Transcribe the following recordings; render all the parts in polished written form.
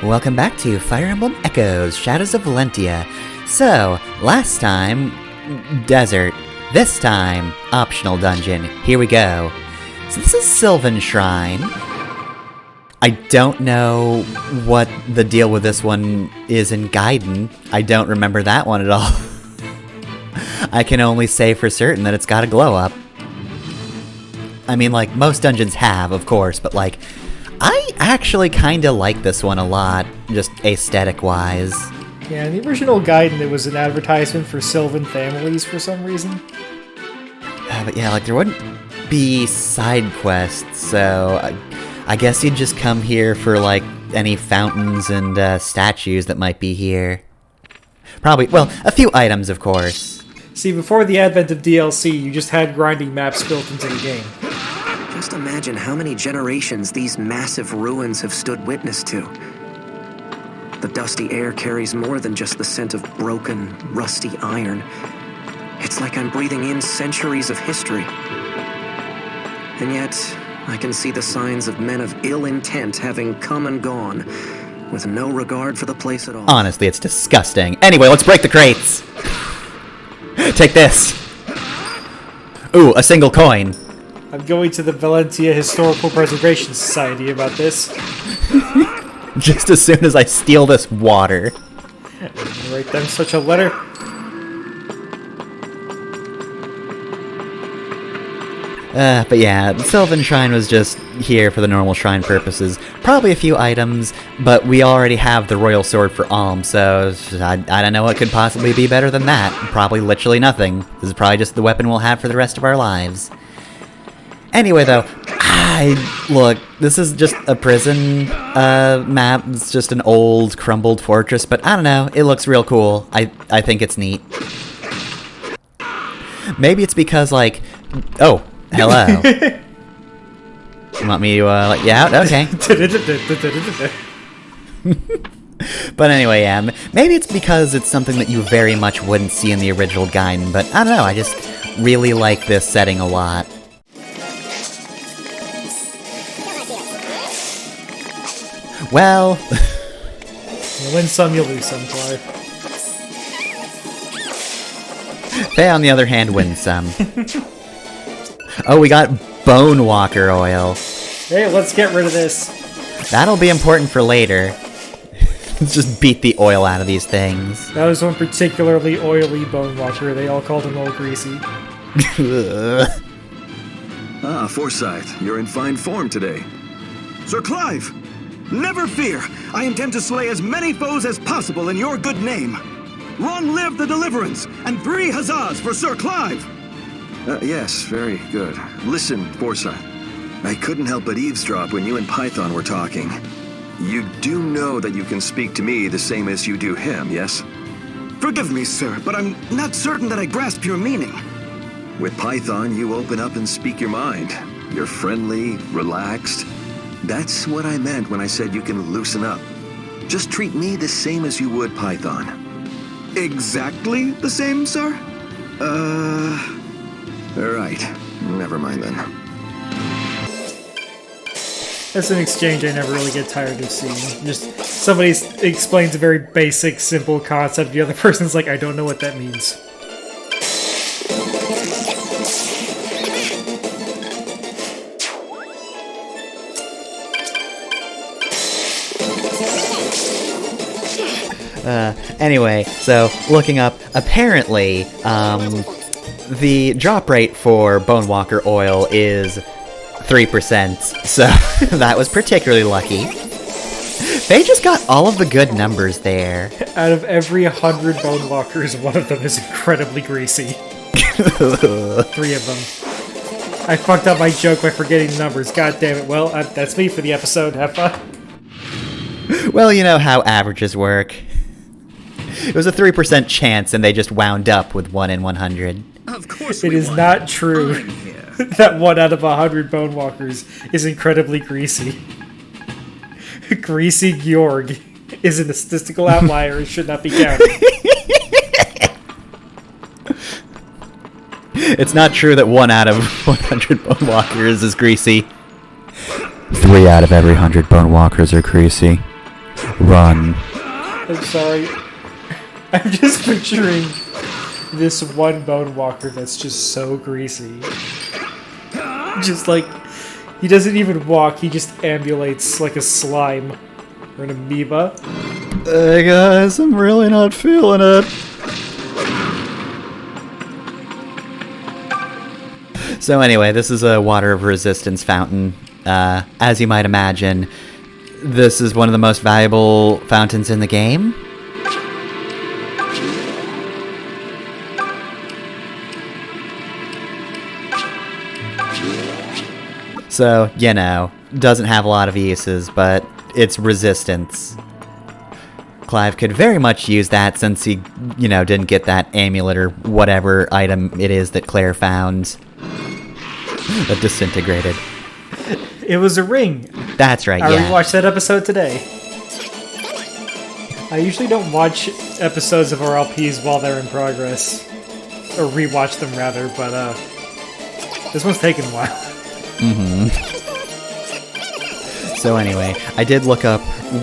Welcome back to Fire Emblem Echoes, Shadows of Valentia. So, last time, desert. This time, optional dungeon. Here we go. So this is Sylvan Shrine. I don't know what the deal with this one is in Gaiden. I don't remember that one at all. I can only say for certain that it's got a glow up. I mean, like, most dungeons have, of course, but, like, I actually kinda like this one a lot, just aesthetic-wise. Yeah, in the original Gaiden, it was an advertisement for Sylvan families for some reason. But yeah, like, there wouldn't be side quests, so I guess you'd just come here for, like, any fountains and statues that might be here. Probably, well, a few items, of course. See, before the advent of DLC, you just had grinding maps built into the game. Just imagine how many generations these massive ruins have stood witness to. The dusty air carries more than just the scent of broken, rusty iron. It's like I'm breathing in centuries of history. And yet, I can see the signs of men of ill intent having come and gone, with no regard for the place at all. Honestly, it's disgusting. Anyway, let's break the crates! Take this! Ooh, a single coin. I'm going to the Valentia Historical Preservation Society about this. Just as soon as I steal this water. Write them such a letter. But yeah, Sylvan Shrine was just here for the normal shrine purposes. Probably a few items, but we already have the Royal Sword for Alm, so I don't know what could possibly be better than that. Probably literally nothing. This is probably just the weapon we'll have for the rest of our lives. Anyway, though, look, this is just a prison map. It's just an old, crumbled fortress, but I don't know. It looks real cool. I think it's neat. Maybe it's because, like... Oh, hello. You want me to let you out? Okay. But anyway, yeah, maybe it's because it's something that you very much wouldn't see in the original Gaiden, but I don't know. I just really like this setting a lot. Well... You win some, you lose some, Clark. Faye, on the other hand, wins some. Oh, we got Bone Walker oil. Hey, let's get rid of this. That'll be important for later. Let's just beat the oil out of these things. That was one particularly oily Bone Walker. They all called him Old Greasy. Ah, Forsyth, you're in fine form today. Sir Clive! Never fear! I intend to slay as many foes as possible in your good name. Long live the Deliverance, and 3 huzzahs for Sir Clive! Yes, very good. Listen, Forsyth. I couldn't help but eavesdrop when you and Python were talking. You do know that you can speak to me the same as you do him, yes? Forgive me, sir, but I'm not certain that I grasp your meaning. With Python, you open up and speak your mind. You're friendly, relaxed. That's what I meant when I said you can loosen up. Just treat me the same as you would Python. Exactly the same, sir? Alright. Never mind then. That's an exchange I never really get tired of seeing. Just somebody explains a very basic, simple concept, the other person's like, I don't know what that means. Anyway, so, looking up, apparently, the drop rate for Bone Walker oil is 3%, so that was particularly lucky. They just got all of the good numbers there. Out of every 100 Bone Walkers, one of them is incredibly greasy. 3 of them. I fucked up my joke by forgetting the numbers, god damn it. Well, that's me for the episode, have fun. Well, you know how averages work. It was a 3% chance, and they just wound up with 1 in 100. Of course It is not true that 1 out of 100 Bone Walkers is incredibly greasy. Greasy Georg is a statistical outlier and should not be counted. It's not true that 1 out of 100 Bone Walkers is greasy. 3 out of every 100 Bone Walkers are greasy. Run. I'm sorry. I'm just picturing this one bone walker that's just so greasy. Just like, he doesn't even walk, he just ambulates like a slime or an amoeba. Hey guys, I'm really not feeling it. So anyway, this is a water of resistance fountain. As you might imagine, this is one of the most valuable fountains in the game. So, you know, doesn't have a lot of uses, but it's resistance. Clive could very much use that since he, you know, didn't get that amulet or whatever item it is that Claire found that disintegrated. It was a ring. That's right, I yeah. rewatched that episode today. I usually don't watch episodes of RLPs while they're in progress. Or rewatch them, rather, but, this one's taken a while. So anyway, I did look up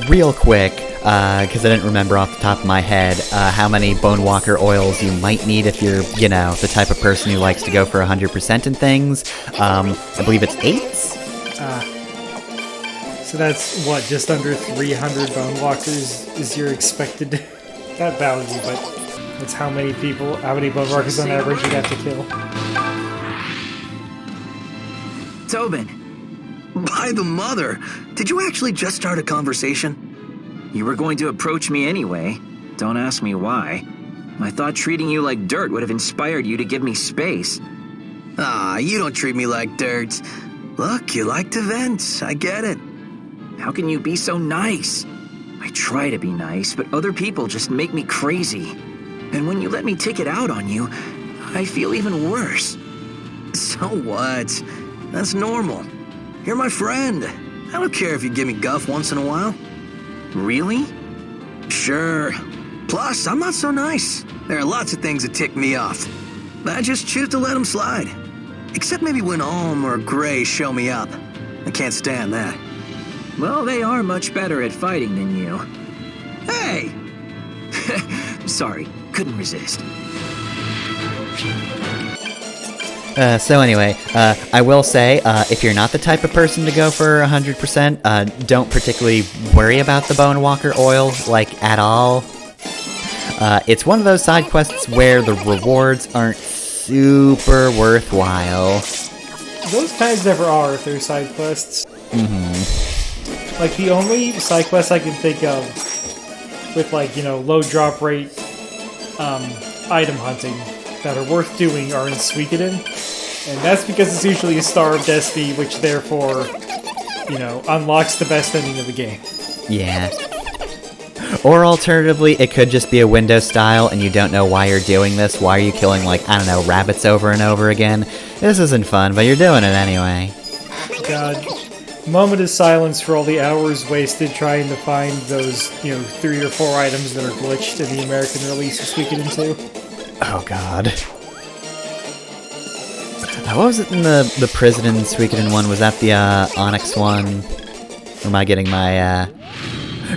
real quick, because I didn't remember off the top of my head, how many Bone Walker oils you might need if you're, you know, the type of person who likes to go for 100% in things. I believe it's 8? So that's, what, just under 300 Bone Walkers is your expected, not value, but that's how many Bone Walkers on average you have to kill. Tobin, by the mother, did you actually just start a conversation? You were going to approach me anyway. Don't ask me why. I thought treating you like dirt would have inspired you to give me space. Ah, you don't treat me like dirt. Look, you like to vent. I get it. How can you be so nice? I try to be nice, but other people just make me crazy. And when you let me take it out on you, I feel even worse. So what? That's normal. You're my friend. I don't care if you give me guff once in a while. Really? Sure. Plus, I'm not so nice. There are lots of things that tick me off. I just choose to let them slide. Except maybe when Alm or Gray show me up. I can't stand that. Well, they are much better at fighting than you. Hey! Sorry, couldn't resist. So anyway, I will say, if you're not the type of person to go for 100%, don't particularly worry about the Bone Walker oil, like, at all. It's one of those side quests where the rewards aren't super worthwhile. Those kinds never are if they're side quests. Like, the only side quests I can think of with, like, you know, low drop rate item hunting that are worth doing are in Suikoden. And that's because it's usually a Star of Destiny, which therefore, you know, unlocks the best ending of the game. Yeah. Or alternatively, it could just be a Windows style and you don't know why you're doing this. Why are you killing, like, I don't know, rabbits over and over again? This isn't fun, but you're doing it anyway. God. Moment of silence for all the hours wasted trying to find those, you know, 3 or 4 items that are glitched in the American release of Suikoden 2. Oh god. What was it in the prison in Suikoden 1? Was that the Onyx one? Or am I getting my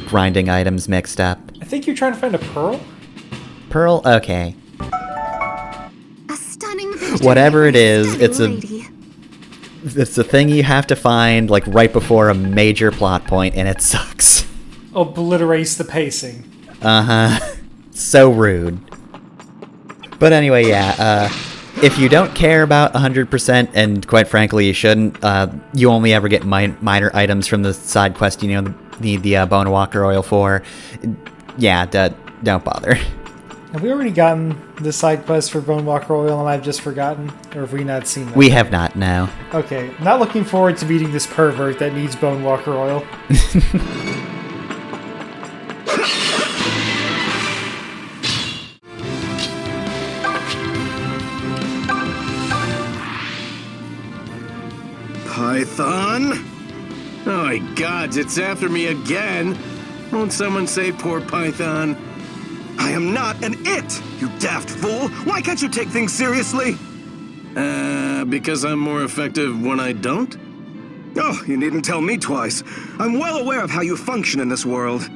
grinding items mixed up? I think you're trying to find a pearl? Pearl? Okay. A stunning vision. Whatever it is, it's a Lady. it's a thing you have to find like right before a major plot point, and it sucks. Obliterates the pacing. Uh-huh. So rude. But anyway, yeah, if you don't care about 100%, and quite frankly you shouldn't, you only ever get minor items from the side quest you know need the Bone Walker oil for, yeah, don't bother. Have we already gotten the side quest for Bone Walker oil and I've just forgotten? Or have we not seen that? We have not, no. Okay, not looking forward to meeting this pervert that needs Bone Walker oil. Python? Oh my god, it's after me again. Won't someone save poor Python? I am not an it, you daft fool. Why can't you take things seriously? Because I'm more effective when I don't? Oh, you needn't tell me twice. I'm well aware of how you function in this world.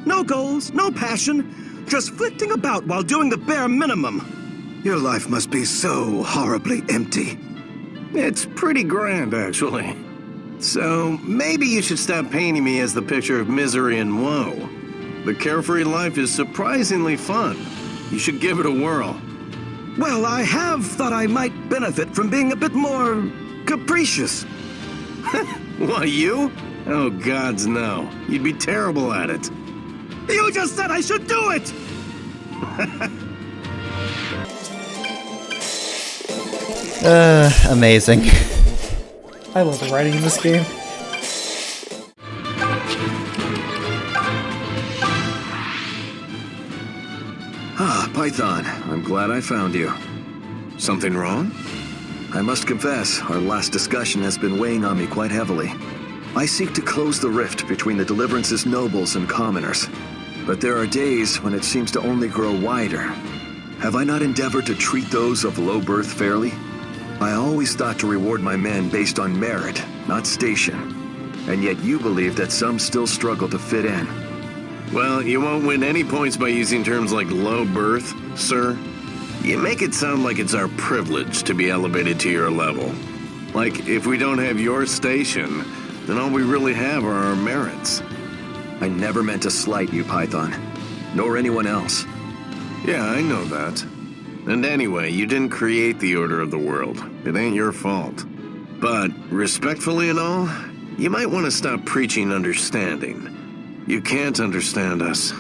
No goals, no passion, just flitting about while doing the bare minimum. Your life must be so horribly empty. It's pretty grand, actually. So, maybe you should stop painting me as the picture of misery and woe. The carefree life is surprisingly fun. You should give it a whirl. Well, I have thought I might benefit from being a bit more capricious. What, you? Oh, gods, no. You'd be terrible at it. You just said I should do it! Amazing. I love the writing in this game. Ah, Python, I'm glad I found you. Something wrong? I must confess, our last discussion has been weighing on me quite heavily. I seek to close the rift between the Deliverance's nobles and commoners. But there are days when it seems to only grow wider. Have I not endeavored to treat those of low birth fairly? I always thought to reward my men based on merit, not station. And yet you believe that some still struggle to fit in. Well, you won't win any points by using terms like low birth, sir. You make it sound like it's our privilege to be elevated to your level. Like, if we don't have your station, then all we really have are our merits. I never meant to slight you, Python. Nor anyone else. Yeah, I know that. And anyway, you didn't create the order of the world. It ain't your fault. But, respectfully and all, you might want to stop preaching understanding. You can't understand us.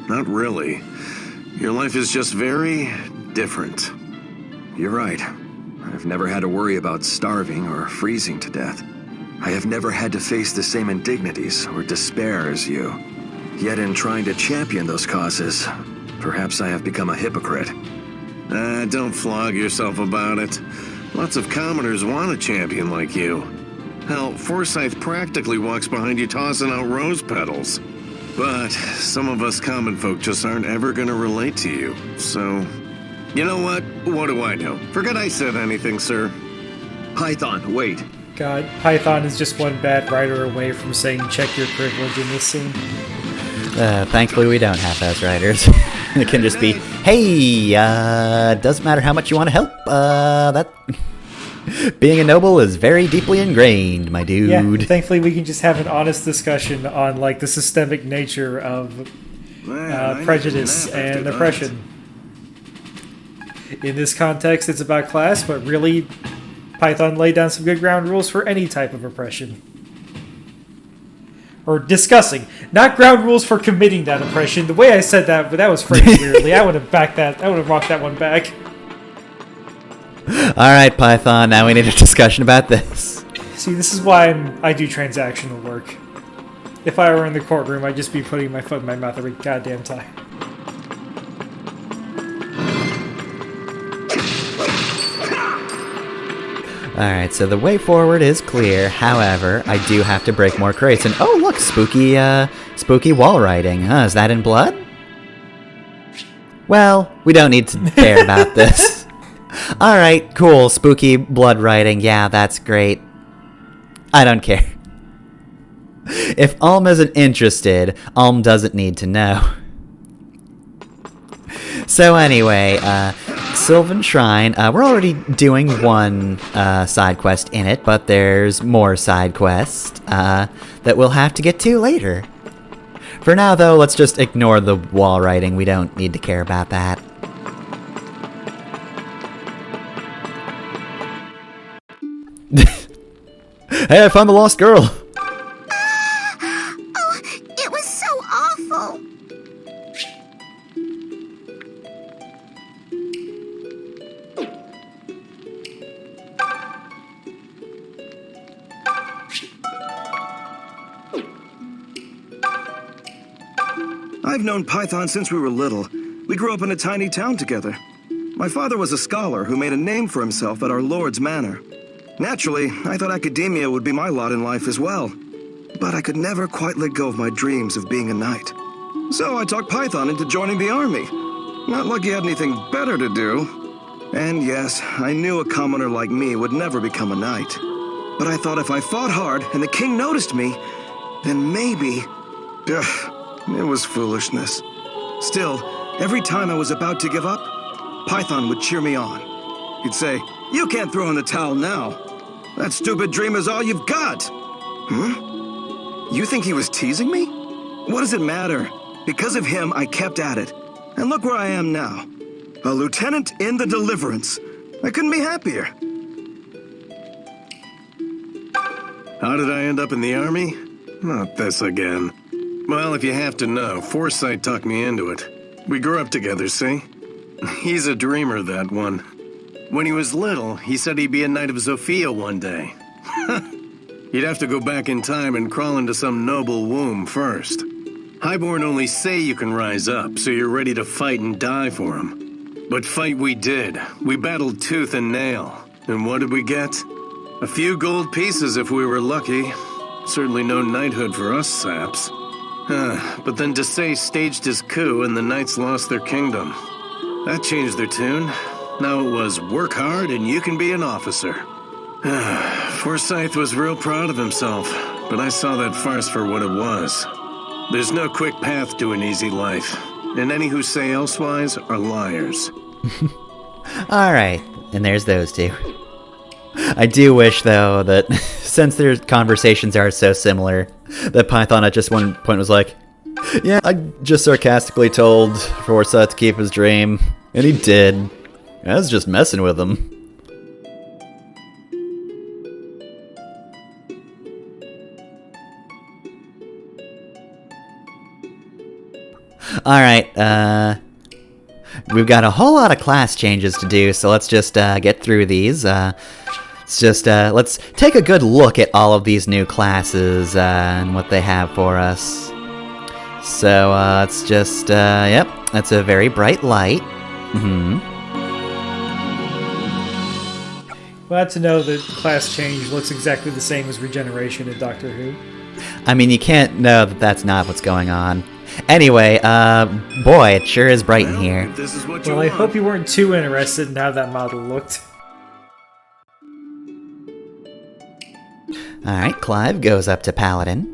Not really. Your life is just very different. You're right. I've never had to worry about starving or freezing to death. I have never had to face the same indignities or despair as you. Yet in trying to champion those causes, perhaps I have become a hypocrite. Don't flog yourself about it. Lots of commoners want a champion like you. Hell, Forsyth practically walks behind you tossing out rose petals. But some of us common folk just aren't ever gonna relate to you, so... You know what? What do I know? Forget I said anything, sir. Python, wait. God, Python is just one bad writer away from saying check your privilege in this scene. Thankfully we don't have those writers. It can just be, hey, doesn't matter how much you want to help, that... Being a noble is very deeply ingrained, my dude. Yeah, thankfully we can just have an honest discussion on, like, the systemic nature of prejudice and oppression. In this context, it's about class, but really, Python laid down some good ground rules for any type of oppression. Or discussing. Not ground rules for committing that oppression. The way I said that, but that was phrased weirdly. I would have backed that. I would have walked that one back. Alright, Python, now we need a discussion about this. See, this is why I do transactional work. If I were in the courtroom, I'd just be putting my foot in my mouth every goddamn time. Alright, so the way forward is clear. However, I do have to break more crates. And oh, look, spooky wall writing. Is that in blood? Well, we don't need to care about this. Alright, cool, spooky blood writing. Yeah, that's great. I don't care. If Alm isn't interested, Alm doesn't need to know. So anyway, Sylvan Shrine, we're already doing one side quest in it, but there's more side quests that we'll have to get to later. For now, though, let's just ignore the wall writing. We don't need to care about that. Hey, I found the lost girl! Oh, it was so awful. I've known Python since we were little. We grew up in a tiny town together. My father was a scholar who made a name for himself at our Lord's manor. Naturally, I thought academia would be my lot in life as well. But I could never quite let go of my dreams of being a knight. So I talked Python into joining the army. Not like he had anything better to do. And yes, I knew a commoner like me would never become a knight. But I thought if I fought hard and the king noticed me, then maybe... It was foolishness. Still, every time I was about to give up, Python would cheer me on. He'd say, "You can't throw in the towel now. That stupid dream is all you've got." You think he was teasing me? What does it matter? Because of him, I kept at it. And look where I am now. A lieutenant in the Deliverance. I couldn't be happier. How did I end up in the army? Not this again. Well, if you have to know, Forsyth talked me into it. We grew up together, see? He's a dreamer, that one. When he was little, he said he'd be a Knight of Zofia one day. You'd have to go back in time and crawl into some noble womb first. Highborn only say you can rise up, so you're ready to fight and die for him. But fight we did. We battled tooth and nail. And what did we get? A few gold pieces if we were lucky. Certainly no knighthood for us saps. But then Desai staged his coup and the knights lost their kingdom. That changed their tune. Now it was work hard and you can be an officer. Forsyth was real proud of himself, but I saw that farce for what it was. There's no quick path to an easy life, and any who say elsewise are liars. Alright, and there's those two. I do wish, though, that since their conversations are so similar, that Python at just one point was like, "Yeah, I just sarcastically told Forsyth to keep his dream, and he did. I was just messing with him." Alright, we've got a whole lot of class changes to do, so let's just get through these. Let's take a good look at all of these new classes and what they have for us. So, it's just, yep, that's a very bright light. Glad to know that class change looks exactly the same as regeneration in Doctor Who. I mean, you can't know that that's not what's going on. Anyway, boy, it sure is bright in here. If this is what you Well, I want. hope you weren't too interested in how that model looked. Alright, Clive goes up to Paladin.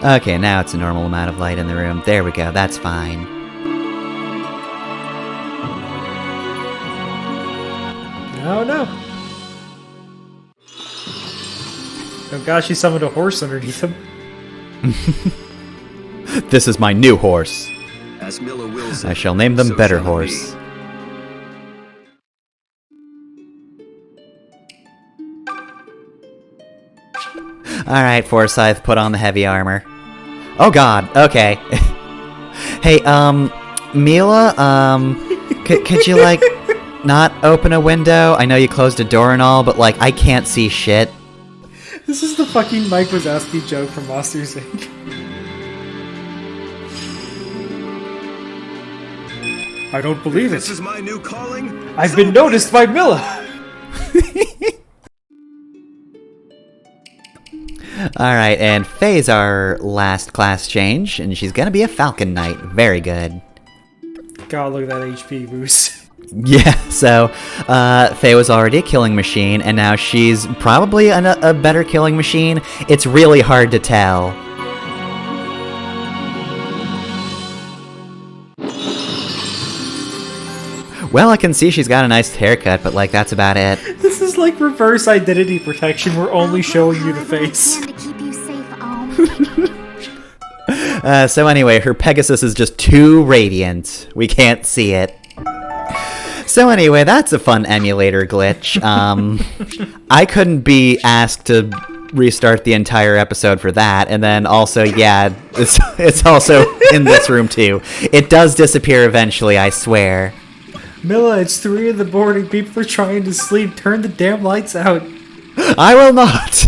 Okay, now it's a normal amount of light in the room. There we go, that's fine. Oh no. Oh gosh, he summoned a horse underneath him. This is my new horse. As Miller wills it, I shall name them so Better shall it Horse. be. Alright, Forsyth, put on the heavy armor. Oh god, okay. Hey, Mila, could you, like, not open a window? I know you closed a door and all, but, like, I can't see shit. This is the fucking Mike Wazowski joke from Monsters, Inc. I don't believe it. This is my new calling. I've been noticed by Milla! Alright, and Faye's our last class change, and she's gonna be a Falcon Knight. Very good. God, look at that HP boost. Yeah, so, Faye was already a killing machine, and now she's probably a better killing machine. It's really hard to tell. Well, I can see she's got a nice haircut, but, like, that's about it. This is like reverse identity protection. We're only showing you the face. To keep you safe, So anyway, her Pegasus is just too radiant. We can't see it. So anyway, that's a fun emulator glitch. I couldn't be asked to restart the entire episode for that, and then also, yeah, it's also in this room too. It does disappear eventually, I swear. Milla, it's 3 in the morning. People are trying to sleep. Turn the damn lights out. I will not!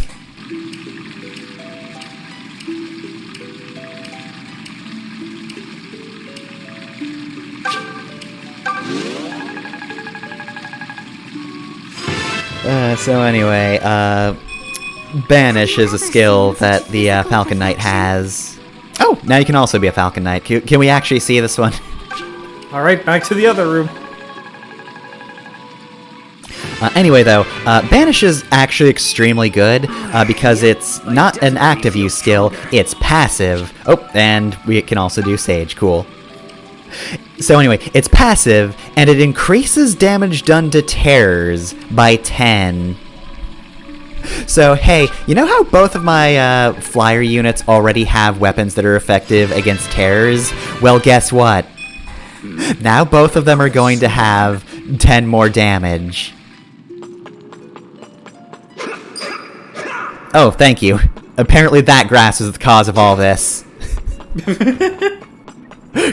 So anyway, Banish is a skill that the Falcon Knight has. Oh, now you can also be a Falcon Knight. Can we actually see this one? Alright, back to the other room. Anyway, though, Banish is actually extremely good because it's not an active use skill, it's passive. Oh, and we can also do Sage, cool. So anyway, it's passive, and it increases damage done to terrors by 10. So hey, you know how both of my flyer units already have weapons that are effective against terrors? Well, guess what? Now both of them are going to have 10 more damage. Oh, thank you. Apparently that grass is the cause of all this.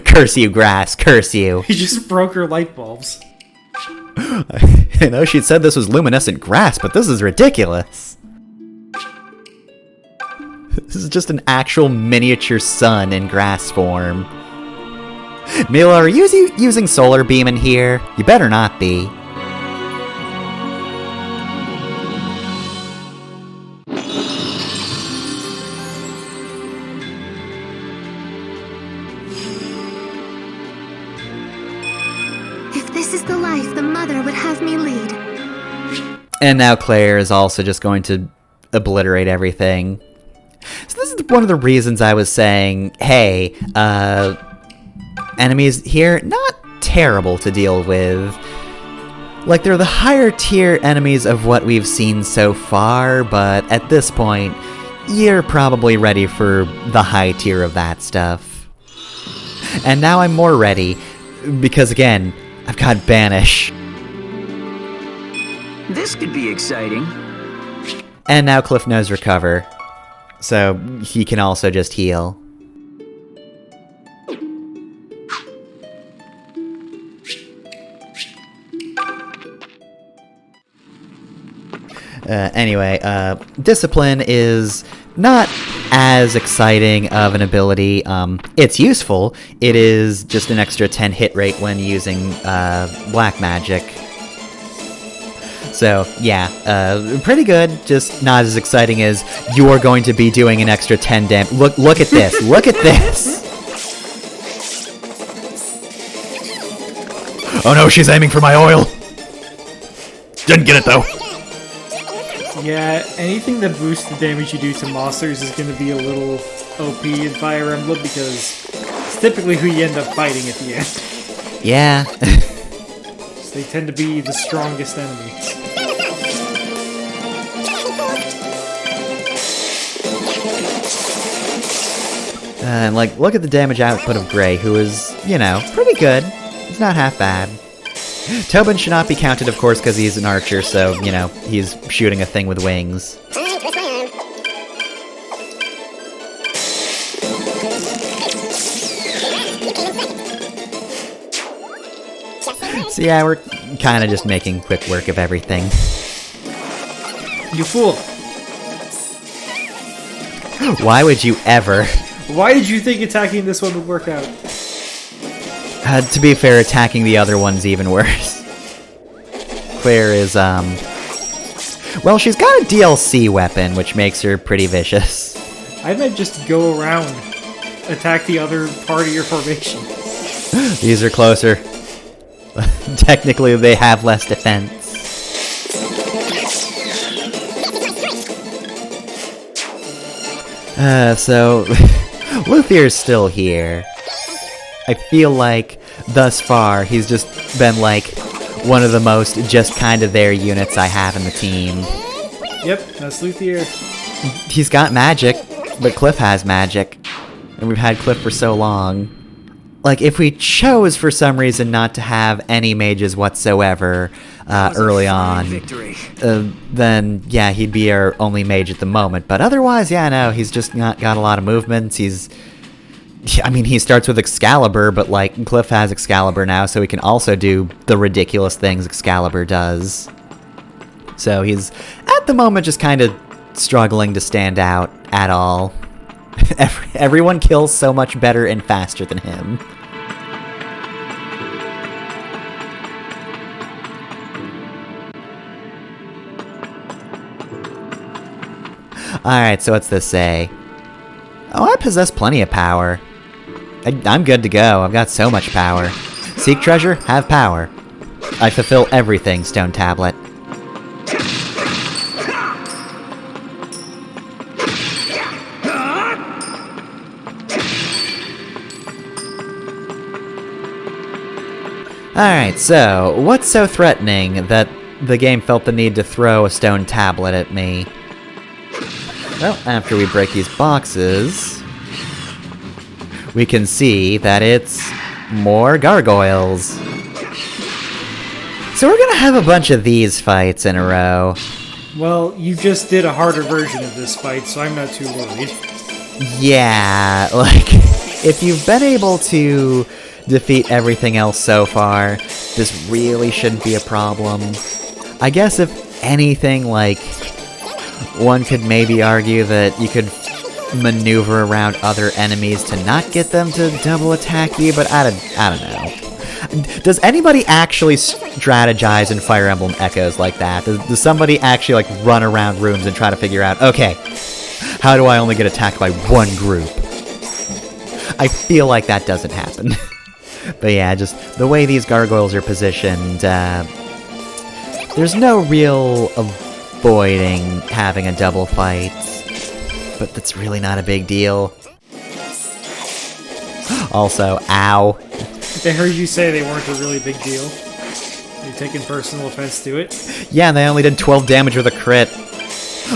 Curse you, grass. Curse you. He just broke her light bulbs. I know she'd said this was luminescent grass, but this is ridiculous. This is just an actual miniature sun in grass form. Mila, are you using solar beam in here? You better not be. If this is the life the mother would have me lead. And now Claire is also just going to obliterate everything. So this is one of the reasons I was saying, hey, enemies here, not terrible to deal with. Like, they're the higher tier enemies of what we've seen so far, but at this point, you're probably ready for the high tier of that stuff. And now I'm more ready, because again, I've got Banish. This could be exciting. And now Cliff knows Recover, so he can also just heal. Anyway, Discipline is not as exciting of an ability. It's useful. It is just an extra 10 hit rate when using black magic. So, yeah, pretty good, just not as exciting as you're going to be doing an extra 10 damage. Look at this, look at this! Oh no, she's aiming for my oil! Didn't get it though. Yeah, anything that boosts the damage you do to monsters is going to be a little OP in Fire Emblem because it's typically who you end up fighting at the end. Yeah. They tend to be the strongest enemies. And, like, look at the damage output of Gray, who is, you know, pretty good. It's not half bad. Tobin should not be counted, of course, because he's an archer, so, you know, he's shooting a thing with wings. So yeah, we're kind of just making quick work of everything. You fool! Why would you ever? Why did you think attacking this one would work out? To be fair, attacking the other one's even worse. Claire is, well, she's got a DLC weapon, which makes her pretty vicious. I might just go around, attack the other part of your formation. These are closer. Technically, they have less defense. So, Luthier's still here. I feel like, thus far, he's just been, like, one of the most just kind of there units I have in the team. Yep, that's Luthier. He's got magic, but Cliff has magic. And we've had Cliff for so long. Like, if we chose for some reason not to have any mages whatsoever early on, then, yeah, he'd be our only mage at the moment. But otherwise, yeah, no, he's just not got a lot of movements. I mean, he starts with Excalibur, but, like, Cliff has Excalibur now, so he can also do the ridiculous things Excalibur does. So he's, at the moment, just kind of struggling to stand out at all. Everyone kills so much better and faster than him. Alright, so what's this say? Oh, I possess plenty of power. I'm good to go. I've got so much power. Seek treasure, have power. I fulfill everything, Stone Tablet. Alright, so, what's so threatening that the game felt the need to throw a stone tablet at me? Well, after we break these boxes, we can see that it's more gargoyles. So we're gonna have a bunch of these fights in a row. Well, you just did a harder version of this fight, so I'm not too worried. Yeah, like, if you've been able to defeat everything else so far, this really shouldn't be a problem. I guess if anything, like, one could maybe argue that you could maneuver around other enemies to not get them to double attack you, but I don't know. Does anybody actually strategize in Fire Emblem Echoes like that? Does somebody actually, like, run around rooms and try to figure out, okay, how do I only get attacked by one group? I feel like that doesn't happen. But yeah, just the way these gargoyles are positioned, there's no real avoiding having a double fight, but that's really not a big deal. Also, ow. They heard you say they weren't a really big deal. Are you taking personal offense to it? Yeah, and they only did 12 damage with a crit.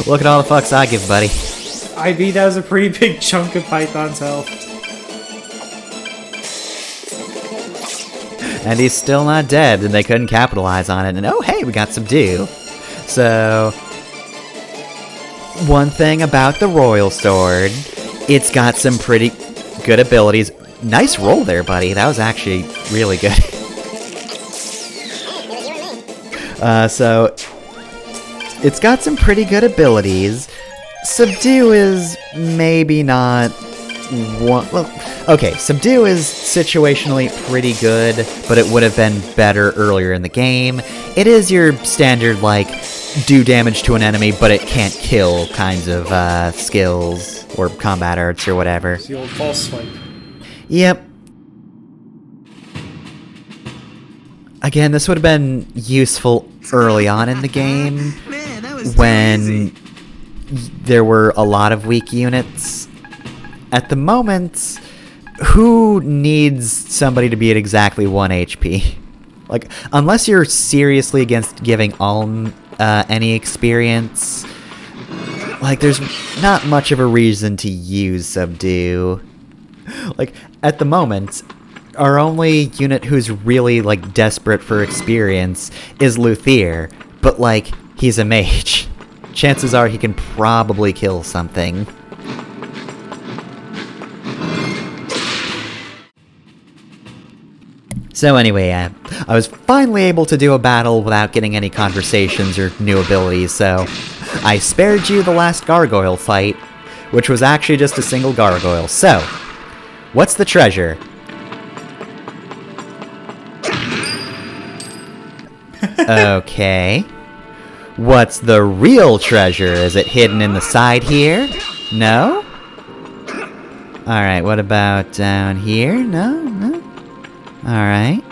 Look at all the fucks I give, buddy. I mean, that was a pretty big chunk of Python's health. And he's still not dead, and they couldn't capitalize on it. And oh, hey, we got Subdue. So, one thing about the Royal Sword, it's got some pretty good abilities. Nice roll there, buddy. That was actually really good. So, it's got some pretty good abilities. Subdue is maybe not one... Well, okay, Subdue is situationally pretty good, but it would have been better earlier in the game. It is your standard, like, do damage to an enemy, but it can't kill kinds of skills or combat arts or whatever. It's the old false swipe. Yep. Again, this would have been useful early on in the game when there were a lot of weak units. At the moment, who needs somebody to be at exactly 1 HP? Like, unless you're seriously against giving Alm any experience, like, there's not much of a reason to use Subdue. Like, at the moment, our only unit who's really, like, desperate for experience is Luthier, but, like, he's a mage. Chances are he can probably kill something. So anyway, I was finally able to do a battle without getting any conversations or new abilities, so I spared you the last gargoyle fight, which was actually just a single gargoyle. So, what's the treasure? Okay. What's the real treasure? Is it hidden in the side here? No? Alright, what about down here? No? Alright.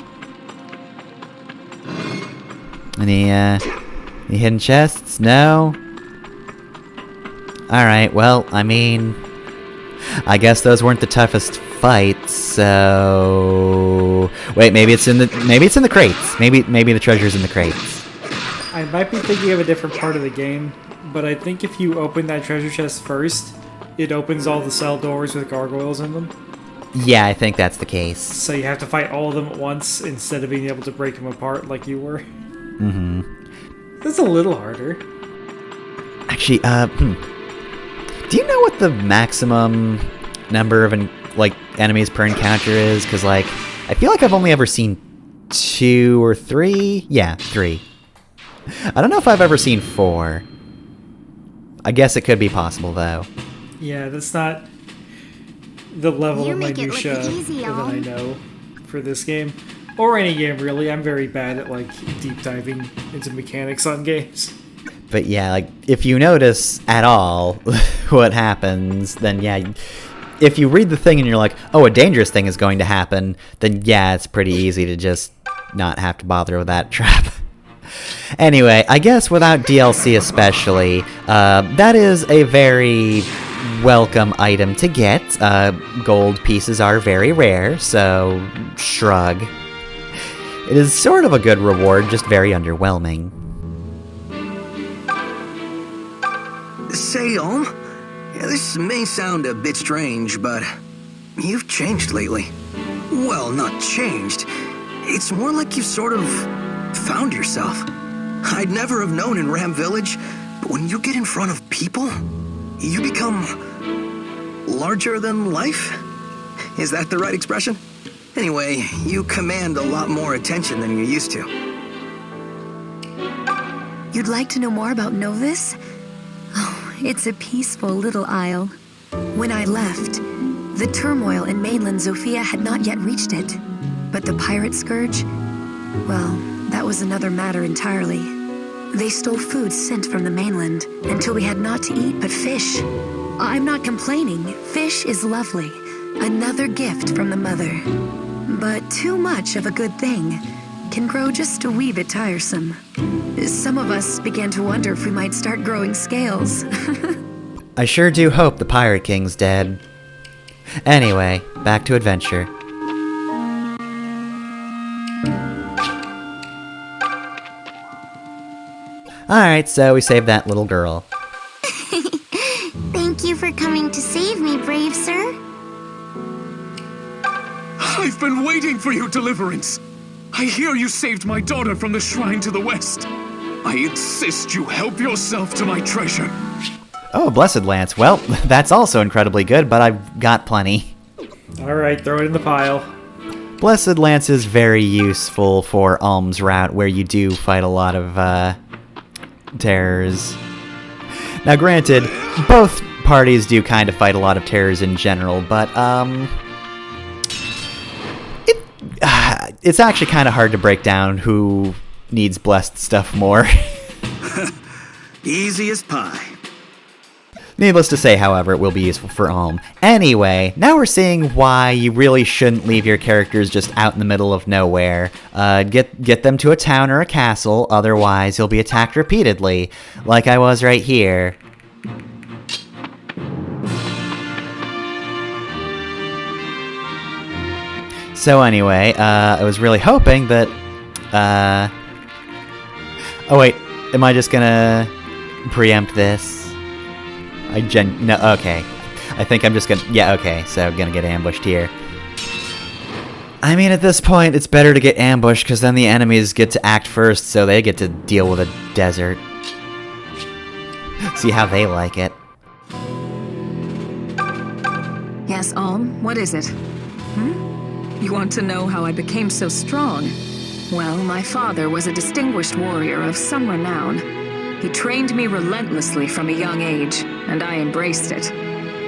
Any hidden chests? No? Alright, well, I mean, I guess those weren't the toughest fights, so... Wait, maybe it's in the crates. Maybe the treasure's in the crates. I might be thinking of a different part of the game, but I think if you open that treasure chest first, it opens all the cell doors with gargoyles in them. Yeah, I think that's the case. So you have to fight all of them at once instead of being able to break them apart like you were. Mm-hmm. That's a little harder. Actually, do you know what the maximum number of, enemies per encounter is? Because, I feel like I've only ever seen 2 or 3? Yeah, 3. I don't know if I've ever seen 4. I guess it could be possible, though. Yeah, that's not the level of minutia easy, that I know for this game. Or any game, really. I'm very bad at, deep diving into mechanics on games. But yeah, if you notice at all what happens, then yeah, if you read the thing and you're like, oh, a dangerous thing is going to happen, then yeah, it's pretty easy to just not have to bother with that trap. Anyway, I guess without DLC especially, that is a very welcome item to get. Gold pieces are very rare, so shrug. It is sort of a good reward, just very underwhelming. Say, Olm, this may sound a bit strange, but you've changed lately. Well, not changed. It's more like you've sort of found yourself. I'd never have known in Ram Village, but when you get in front of people, you become larger than life? Is that the right expression? Anyway, you command a lot more attention than you used to. You'd like to know more about Novus? Oh, it's a peaceful little isle. When I left, the turmoil in mainland Zofia had not yet reached it. But the pirate scourge? Well, that was another matter entirely. They stole food sent from the mainland until we had naught to eat but fish. I'm not complaining. Fish is lovely. Another gift from the mother. But too much of a good thing can grow just a wee bit tiresome. Some of us began to wonder if we might start growing scales. I sure do hope the Pirate King's dead. Anyway, back to adventure. Alright, so we saved that little girl. Thank you for coming to save me, brave sir. I've been waiting for you, Deliverance. I hear you saved my daughter from the shrine to the west. I insist you help yourself to my treasure. Oh, Blessed Lance. Well, that's also incredibly good, but I've got plenty. Alright, throw it in the pile. Blessed Lance is very useful for Alm's route, where you do fight a lot of, terrors. Now, granted, both parties do kind of fight a lot of terrors in general, but, it's actually kind of hard to break down who needs blessed stuff more. Easy as pie. Needless to say, however, it will be useful for Alm. Anyway, now we're seeing why you really shouldn't leave your characters just out in the middle of nowhere. Get them to a town or a castle, otherwise you'll be attacked repeatedly, like I was right here. So anyway, I was really hoping that, oh wait, am I just gonna preempt this? No, okay. I think I'm just gonna, yeah, okay, so I'm gonna get ambushed here. I mean, at this point, it's better to get ambushed, because then the enemies get to act first, so they get to deal with a desert. See how they like it. Yes, Alm, what is it? You want to know how I became so strong? Well, my father was a distinguished warrior of some renown. He trained me relentlessly from a young age, and I embraced it.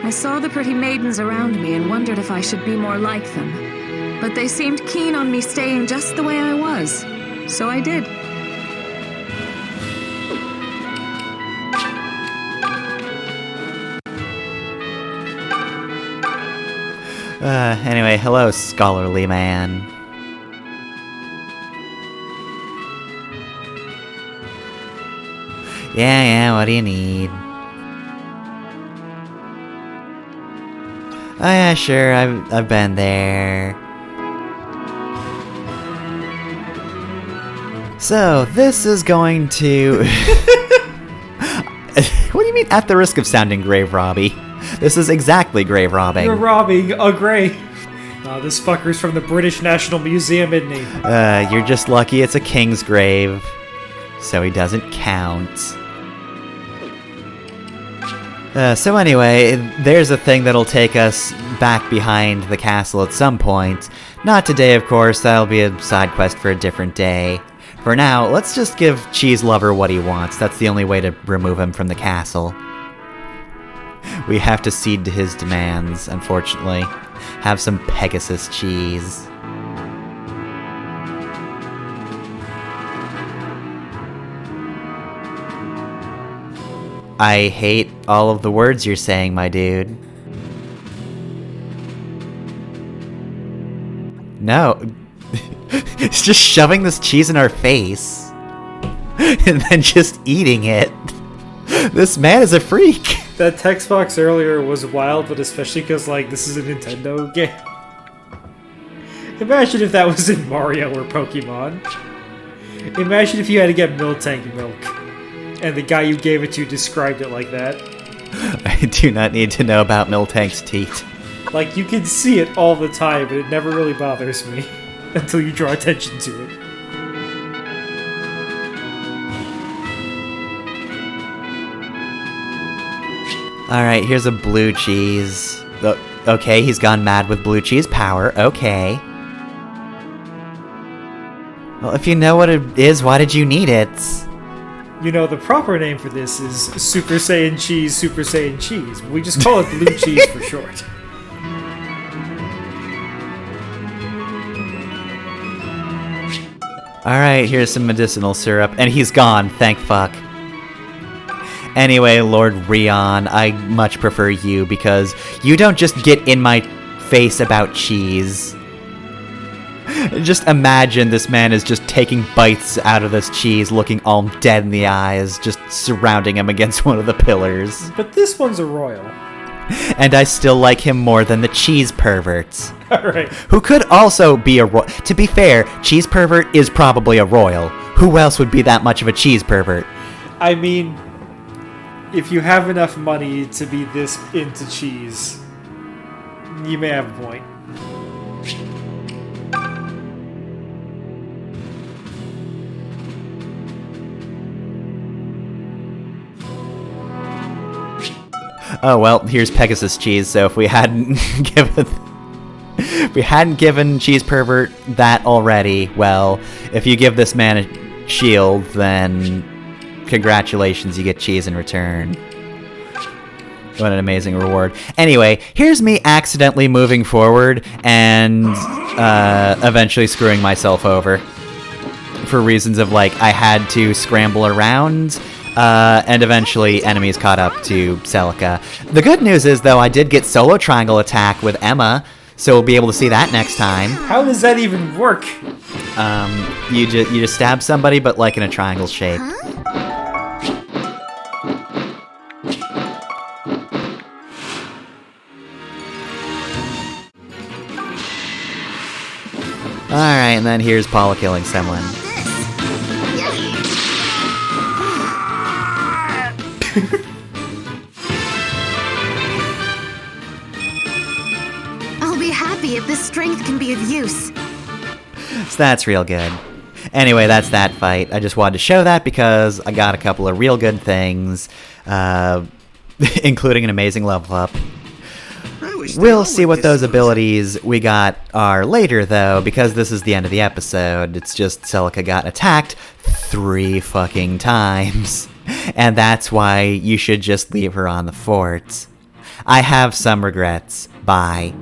I saw the pretty maidens around me and wondered if I should be more like them. But they seemed keen on me staying just the way I was, so I did. Anyway, hello, scholarly man. Yeah, what do you need? Oh yeah, sure, I've been there. So, this is going to... What do you mean, at the risk of sounding grave robby? This is exactly grave robbing. You're robbing a grave. This fucker's from the British National Museum, isn't he? You're just lucky it's a king's grave, so he doesn't count. So anyway, there's a thing that'll take us back behind the castle at some point. Not today, of course, that'll be a side quest for a different day. For now, let's just give Cheese Lover what he wants. That's the only way to remove him from the castle. We have to cede to his demands, unfortunately. Have some Pegasus cheese. I hate all of the words you're saying, my dude. No. It's just shoving this cheese in our face. And then just eating it. This man is a freak. That text box earlier was wild, but especially because, like, this is a Nintendo game. Imagine if that was in Mario or Pokemon. Imagine if you had to get Miltank milk, and the guy you gave it to described it like that. I do not need to know about Miltank's teeth. Like, you can see it all the time, but it never really bothers me until you draw attention to it. Alright, here's a blue cheese. Okay, he's gone mad with blue cheese power. Okay. Well, if you know what it is, why did you need it? You know, the proper name for this is Super Saiyan Cheese, Super Saiyan Cheese. We just call it blue cheese for short. Alright, here's some medicinal syrup. And he's gone, thank fuck. Anyway, Lord Rion, I much prefer you because you don't just get in my face about cheese. Just imagine this man is just taking bites out of this cheese, looking all dead in the eyes, just surrounding him against one of the pillars. But this one's a royal. And I still like him more than the cheese perverts. Alright. Who could also be a royal. To be fair, cheese pervert is probably a royal. Who else would be that much of a cheese pervert? I mean, if you have enough money to be this into cheese, you may have a point. Oh well, here's Pegasus cheese, so if we hadn't given cheese pervert that already, well, if you give this man a shield, then congratulations, you get cheese in return. What an amazing reward. Anyway, here's me accidentally moving forward and eventually screwing myself over. For reasons of, like, I had to scramble around, and eventually enemies caught up to Celica. The good news is, though, I did get solo triangle attack with Emma, so we'll be able to see that next time. How does that even work? You just stab somebody, but like in a triangle shape. Alright, and then here's Paula killing someone. I'll be happy if this strength can be of use. So that's real good. Anyway, that's that fight. I just wanted to show that because I got a couple of real good things, including an amazing level up. We'll see what those abilities we got are later, though, because this is the end of the episode. It's just Celica got attacked 3 fucking times. And that's why you should just leave her on the fort. I have some regrets. Bye.